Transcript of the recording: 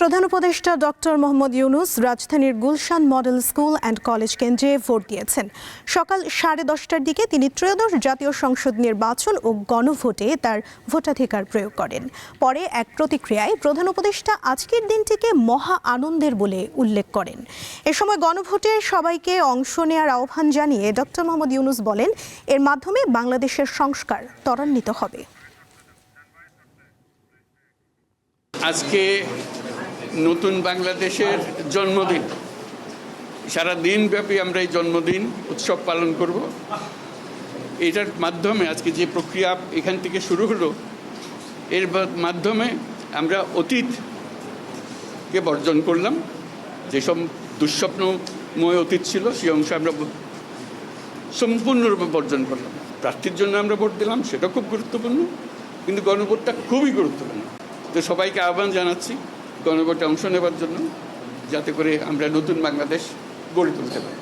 প্রধান উপদেষ্টা ডক্টর মোহাম্মদ ইউনূস রাজধানীর Gulshan model school and college কেন্দ্রে ভোট দিয়েছেন। সকাল 10:30টার দিকে তিনি ত্রয়োদশ জাতীয় সংসদ নির্বাচন ও গণভোটে তার ভোটাধিকার প্রয়োগ করেন। পরে এক প্রতিক্রিয়ায় প্রধান উপদেষ্টা আজকের দিনটিকে মহা আনন্দের বলে উল্লেখ করেন। এ সময় গণভোটে সবাইকে অংশ নেওয়ার আহ্বান জানিয়ে ডক্টর মোহাম্মদ ইউনূস বলেন, এর মাধ্যমে বাংলাদেশের সংস্কার ত্বরান্বিত হবে। আজকে নতুন বাংলাদেশের জন্মদিন। সারা দিনব্যাপী আমরা এই জন্মদিন উৎসব পালন করব। এটার মাধ্যমে আজকে যে প্রক্রিয়া এখান থেকে শুরু হলো, এর মাধ্যমে আমরা অতীতকে বর্জন করলাম। যেসব দুঃস্বপ্নময় অতীত ছিল সেই অংশ আমরা সম্পূর্ণরূপে বর্জন করলাম। প্রার্থীর জন্য আমরা ভোট দিলাম, সেটা খুব গুরুত্বপূর্ণ, কিন্তু গণভোটটা খুবই গুরুত্বপূর্ণ। তো সবাইকে আহ্বান জানাচ্ছি গণভোটে অংশ নেবার জন্য, যাতে করে আমরা নতুন বাংলাদেশ গড়ে তুলতে পারি।